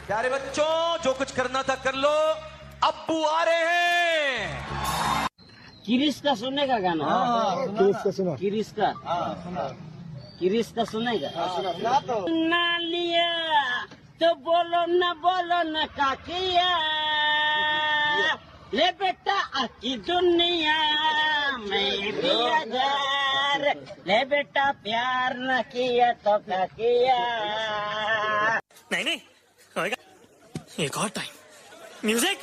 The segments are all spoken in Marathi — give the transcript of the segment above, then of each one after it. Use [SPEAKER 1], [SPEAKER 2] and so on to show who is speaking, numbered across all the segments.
[SPEAKER 1] प्यारे बच्चों, जो कुछ करना था कर लो, अब्बू आ रहे हैं।
[SPEAKER 2] किरिस का सुनने का गाना?
[SPEAKER 3] किरिस का सुना?
[SPEAKER 2] किरिस का? किरिस का सुनेगा? ना लिया तो बोलो न काकिया, ले बेटा आकी दुनिया में भी हजार, ले बेटा प्यार न किया तो क्या किया।
[SPEAKER 4] नहीं होएगा, एक और टाइम। म्यूजिक।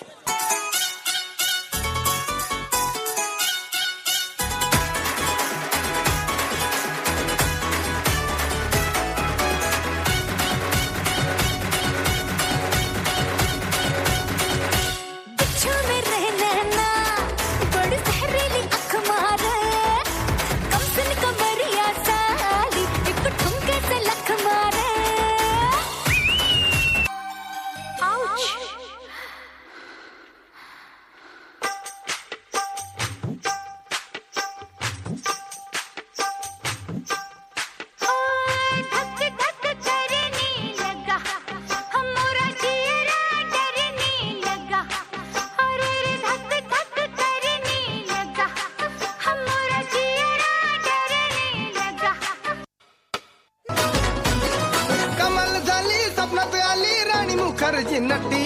[SPEAKER 3] मुखर्जी नटी,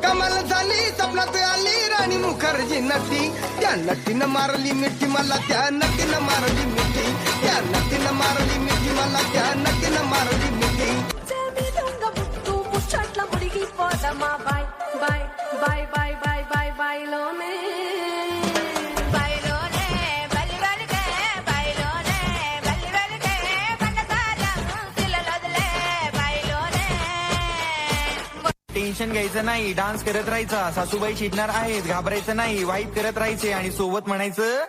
[SPEAKER 3] कमाल झाली स्वप्नात आली राणी मुखर्जी नटी, त्या नटीनं मारली मिठी मला, त्या नटीनं मारली मिठी, त्या नटीनं मारली मिठी मला, त्या नटीनं मारली मिठी.
[SPEAKER 5] टेन्शन घ्यायचं नाही, डान्स करत राहायचा, सासूबाई चिडणार आहेत, घाबरायचं नाही, वाईट करत राहायचे आणि सोबत म्हणायचं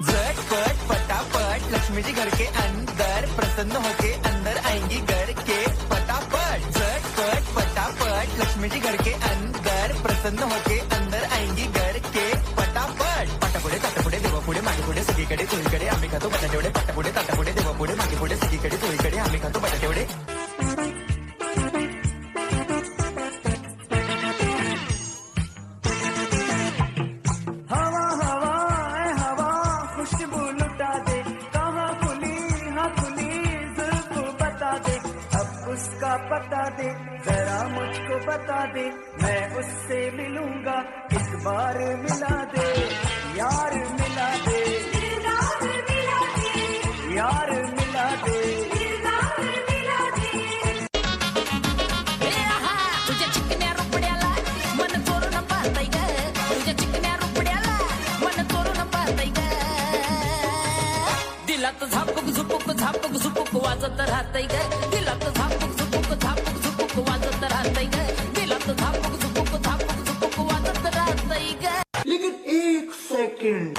[SPEAKER 5] झटपट पटापट लक्ष्मी जी घर के अंदर प्रसन्न होके अंदर आएंगी घर के पटापट, झटपट पटापट लक्ष्मी जी घर के अंदर प्रसन्न होके अंदर आएंगी घर के पटापट. पटापुढे ताटापुढे देवापुढे मागे पुढे सगळीकडे चोहीकडे आम्ही खातो बटाटेवडे, पटापुढे ताटापुढे देवापुढे मागे पुढे सगळीकडे चोहीकडे आम्ही खातो बटाटेवडे.
[SPEAKER 6] उसका पता दे जरा मुझको बता दे, मैं उससे मिलूंगा इस बार मिला दे, यार मिला दे, यार मिला दे.
[SPEAKER 7] तुझ्या चिकन्या रुपड्याला मन चोरून पाहताय ग, तुझ्या चिकन्या रुपड्याला मन चोरून पाहताय ग, दिलात झापूक झुपूक झापूक झुपूक वाजत राहतय ग, दिलात झापूक झुपूक झापूक झुपूक वाजत राहतय ग, दिलात झापूक झुपूक झापूक झुपूक वाजत राहतय ग.
[SPEAKER 6] लेकिन एक सेकंड.